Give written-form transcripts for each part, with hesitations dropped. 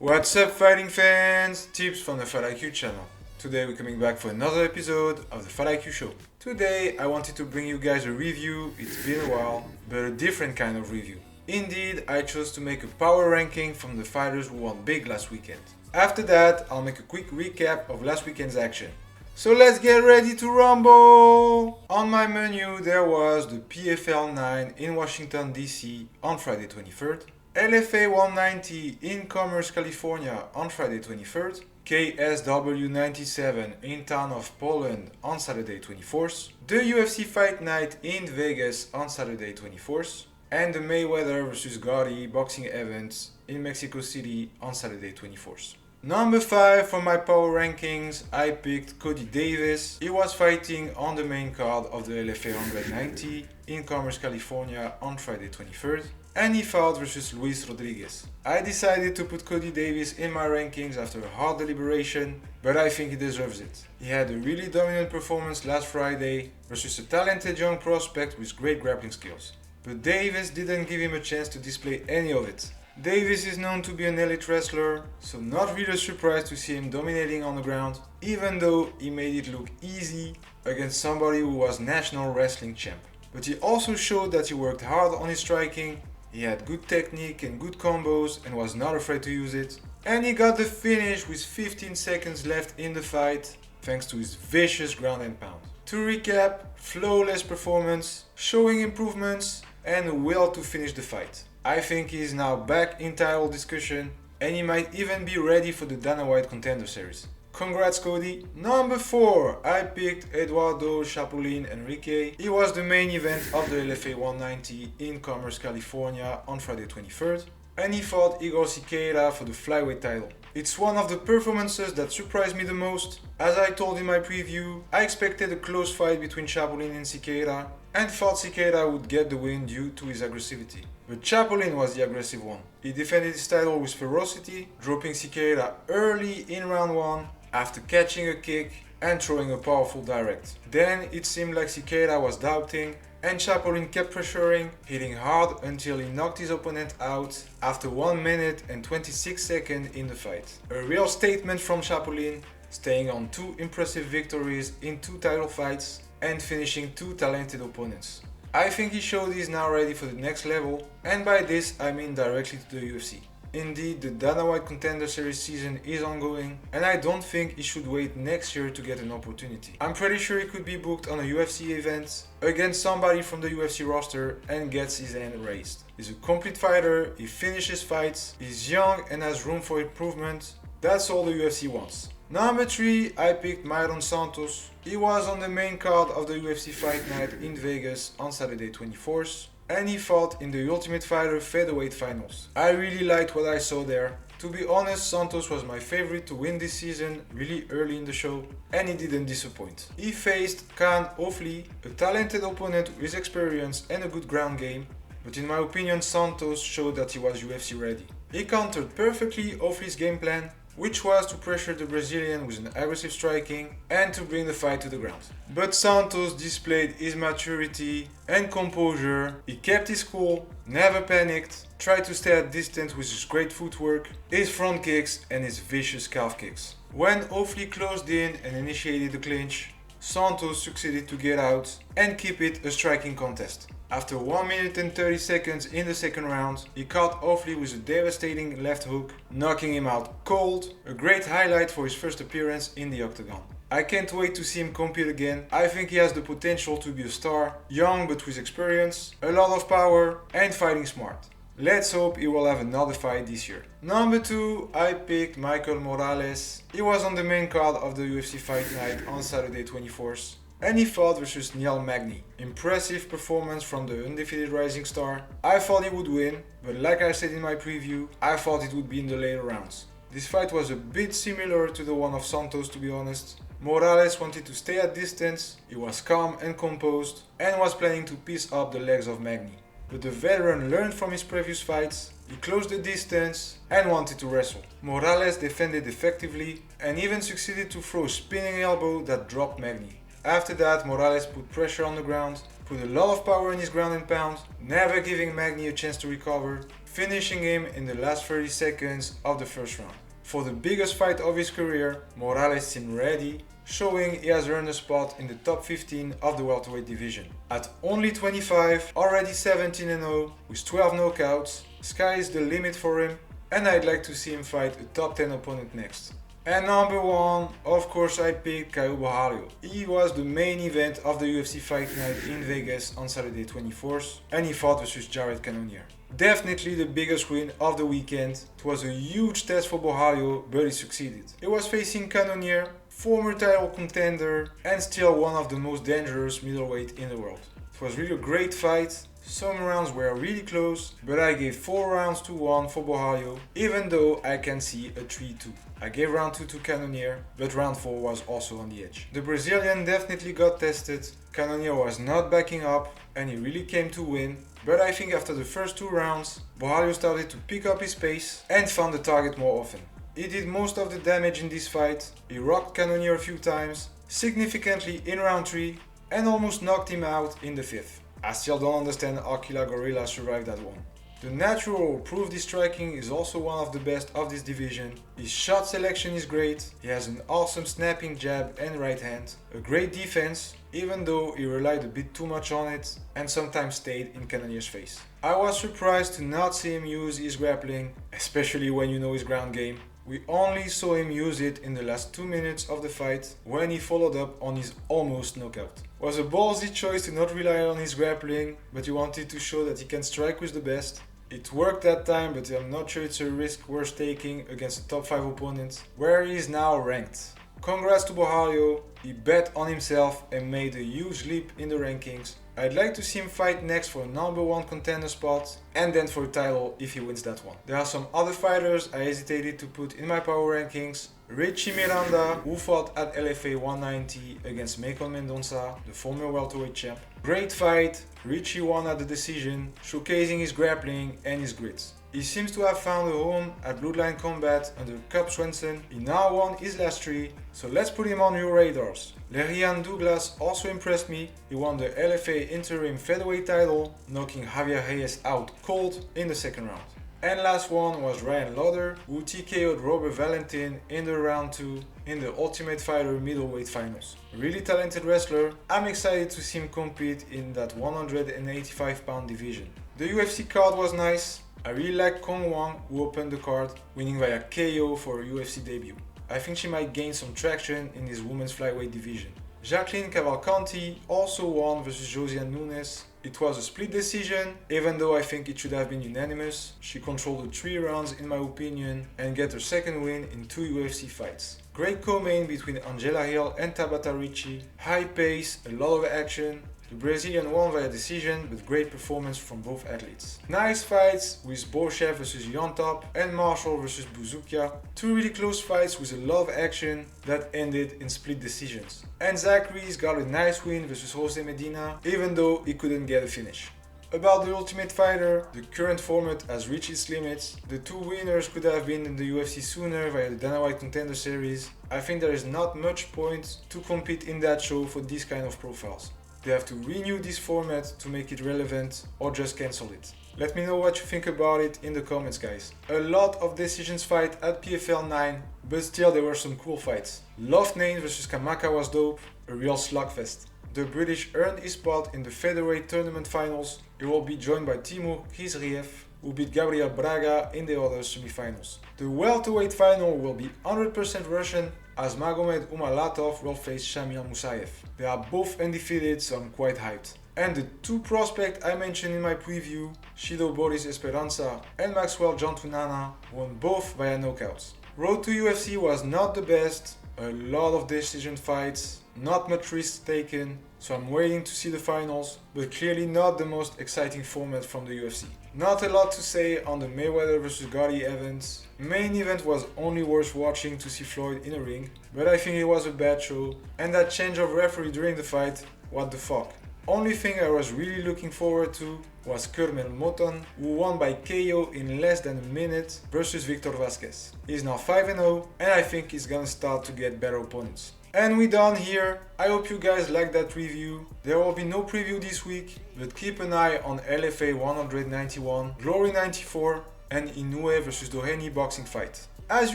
What's up, fighting fans? Tibz from the Fight IQ channel. Today we're coming back for another episode of the Fight IQ show. Today I wanted to bring you guys a review. It's been a while, but a different kind of review. Indeed, I chose to make a power ranking from the fighters who won big last weekend. After that, I'll make a quick recap of last weekend's action. So let's get ready to rumble! On my menu there was the PFL 9 in Washington DC on Friday 23rd, LFA 190 in Commerce, California on Friday 23rd, KSW 97 in town of Poland on Saturday 24th, the UFC Fight Night in Vegas on Saturday 24th, and the Mayweather vs Gotti boxing event in Mexico City on Saturday 24th. Number 5 for my power rankings, I picked Cody Davis. He was fighting on the main card of the LFA 190 in Commerce, California on Friday 23rd, and he fought versus Luis Rodriguez. I decided to put Cody Davis in my rankings after a hard deliberation, but I think he deserves it. He had a really dominant performance last Friday versus a talented young prospect with great grappling skills. But Davis didn't give him a chance to display any of it. Davis is known to be an elite wrestler, so not really surprised to see him dominating on the ground, even though he made it look easy against somebody who was national wrestling champ. But he also showed that he worked hard on his striking, he had good technique and good combos and was not afraid to use it. And he got the finish with 15 seconds left in the fight, thanks to his vicious ground and pound. To recap, flawless performance, showing improvements, and a will to finish the fight. I think he is now back in title discussion and he might even be ready for the Dana White Contender Series. Congrats, Cody. Number 4, I picked Eduardo Chapolin Henrique. He was the main event of the LFA 190 in Commerce, California on Friday 23rd, and he fought Igor Siqueira for the flyweight title. It's one of the performances that surprised me the most. As I told in my preview, I expected a close fight between Chapolin and Siqueira, and thought Siqueira would get the win due to his aggressivity. But Chapolin was the aggressive one. He defended his title with ferocity, dropping Siqueira early in round 1 after catching a kick and throwing a powerful direct. Then it seemed like Siqueira was doubting, and Chapolin kept pressuring, hitting hard until he knocked his opponent out after 1 minute and 26 seconds in the fight. A real statement from Chapolin, staying on 2 impressive victories in 2 title fights and finishing 2 talented opponents. I think he showed he's now ready for the next level, and by this I mean directly to the UFC. Indeed, the Dana White Contender Series season is ongoing, and I don't think he should wait next year to get an opportunity. I'm pretty sure he could be booked on a UFC event against somebody from the UFC roster and gets his hand raised. He's a complete fighter, he finishes fights, he's young and has room for improvement. That's all the UFC wants. Number 3, I picked Mairon Santos. He was on the main card of the UFC Fight Night in Vegas on Saturday 24th, and he fought in the Ultimate Fighter featherweight finals. I really liked what I saw there. To be honest, Santos was my favorite to win this season really early in the show, and he didn't disappoint. He faced Khan Ofli, a talented opponent with experience and a good ground game, but in my opinion Santos showed that he was UFC ready. He countered perfectly Ofli's game plan, which was to pressure the Brazilian with an aggressive striking and to bring the fight to the ground. But Santos displayed his maturity and composure. He kept his cool, never panicked, tried to stay at distance with his great footwork, his front kicks and his vicious calf kicks. When Ofli closed in and initiated the clinch, Santos succeeded to get out and keep it a striking contest. After 1 minute and 30 seconds in the second round, he caught Ofli with a devastating left hook, knocking him out cold, a great highlight for his first appearance in the octagon. I can't wait to see him compete again. I think he has the potential to be a star, young but with experience, a lot of power and fighting smart. Let's hope he will have another fight this year. Number 2, I picked Michael Morales. He was on the main card of the UFC Fight Night on Saturday 24th. And he fought versus Neil Magny. Impressive performance from the undefeated rising star. I thought he would win, but like I said in my preview, I thought it would be in the later rounds. This fight was a bit similar to the one of Santos, to be honest. Morales wanted to stay at distance, he was calm and composed, and was planning to piece up the legs of Magny. But the veteran learned from his previous fights, he closed the distance and wanted to wrestle. Morales defended effectively and even succeeded to throw a spinning elbow that dropped Magny. After that, Morales put pressure on the ground, put a lot of power in his ground and pound, never giving Magny a chance to recover, finishing him in the last 30 seconds of the first round. For the biggest fight of his career, Morales seemed ready, showing he has earned a spot in the top 15 of the welterweight division. At only 25, already 17-0, with 12 knockouts, sky is the limit for him, and I'd like to see him fight a top 10 opponent next. And number 1, of course I picked Caio Borralho. He was the main event of the UFC Fight Night in Vegas on Saturday 24th, and he fought versus Jared Cannonier. Definitely the biggest win of the weekend. It was a huge test for Borralho, but he succeeded. He was facing Cannonier, former title contender, and still one of the most dangerous middleweight in the world. It was really a great fight. Some rounds were really close, but I gave 4 rounds to 1 for Borralho, even though I can see a 3-2. I gave round 2 to Cannonier, but round 4 was also on the edge. The Brazilian definitely got tested. Cannonier was not backing up, and he really came to win. But I think after the first 2 rounds, Borralho started to pick up his pace and found the target more often. He did most of the damage in this fight. He rocked Cannonier a few times, significantly in round 3, and almost knocked him out in the 5th. I still don't understand how Killa Gorilla survived that one. The natural proved his striking is also one of the best of this division. His shot selection is great, he has an awesome snapping jab and right hand, a great defense, even though he relied a bit too much on it and sometimes stayed in Cannonier's face. I was surprised to not see him use his grappling, especially when you know his ground game. We only saw him use it in the last 2 minutes of the fight when he followed up on his almost knockout. It was a ballsy choice to not rely on his grappling, but he wanted to show that he can strike with the best. It worked that time, but I'm not sure it's a risk worth taking against a top 5 opponent, where he is now ranked. Congrats to Borralho, he bet on himself and made a huge leap in the rankings. I'd like to see him fight next for a number 1 contender spot and then for a title if he wins that one. There are some other fighters I hesitated to put in my power rankings. Richie Miranda, who fought at LFA 190 against Mairon Santos, the former welterweight champ. Great fight, Richie won at the decision, showcasing his grappling and his grit. He seems to have found a home at Bloodline Combat under Cub Swenson. He now won his last 3, so let's put him on your radars. Lerian Douglas also impressed me. He won the LFA interim featherweight title, knocking Javier Reyes out cold in the 2nd round. And last one was Ryan Lauder, who TKO'd Robert Valentin in the round 2 in the Ultimate Fighter middleweight finals. A really talented wrestler. I'm excited to see him compete in that 185-pound division. The UFC card was nice. I really like Kong Wang, who opened the card, winning via KO for a UFC debut. I think she might gain some traction in this women's flyweight division. Jacqueline Cavalcanti also won versus Josiane Nunes. It was a split decision, even though I think it should have been unanimous. She controlled the 3 rounds in my opinion and get her 2nd win in 2 UFC fights. Great co-main between Angela Hill and Tabata Ricci. High pace, a lot of action. The Brazilian won via decision, but great performance from both athletes. Nice fights with Borchev versus Yontop and Marshall versus Buzukia. 2 really close fights with a lot of action that ended in split decisions. And Zachary's got a nice win versus Jose Medina, even though he couldn't get a finish. About the Ultimate Fighter, the current format has reached its limits. The 2 winners could have been in the UFC sooner via the Dana White Contender Series. I think there is not much point to compete in that show for these kind of profiles. They have to renew this format to make it relevant or just cancel it. Let me know what you think about it in the comments, guys. A lot of decisions fight at PFL 9, but still there were some cool fights. Loughnane versus Kamaka was dope, a real slugfest. The British earned his spot in the featherweight tournament finals. He will be joined by Timur Khizriev, who beat Gabriel Braga in the other semifinals. The welterweight final will be 100% Russian, as Magomed Umalatov will face Shamil Musayev. They are both undefeated, so I'm quite hyped. And the 2 prospects I mentioned in my preview, Shido Boris Esperanza and Maxwell Jantunana, won both via knockouts. Road to UFC was not the best, a lot of decision fights, not much risk taken, so I'm waiting to see the finals, but clearly not the most exciting format from the UFC. Not a lot to say on the Mayweather vs Gotti Evans. Main event was only worth watching to see Floyd in a ring, but I think it was a bad show, and that change of referee during the fight, what the fuck. Only thing I was really looking forward to was Kermel Moton, who won by KO in less than a minute versus Victor Vasquez. He's now 5-0, and I think he's gonna start to get better opponents. And we done here. I hope you guys liked that review. There will be no preview this week, but keep an eye on LFA 191, Glory 94 and Inoue vs Doheny boxing fight. As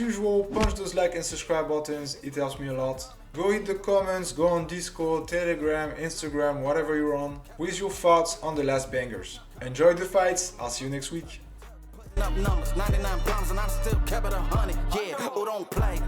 usual, punch those like and subscribe buttons, it helps me a lot. Go hit the comments, go on Discord, Telegram, Instagram, whatever you're on, with your thoughts on the last bangers. Enjoy the fights, I'll see you next week. Numbers, 99 pounds and I still kept it 100. Yeah, who don't play?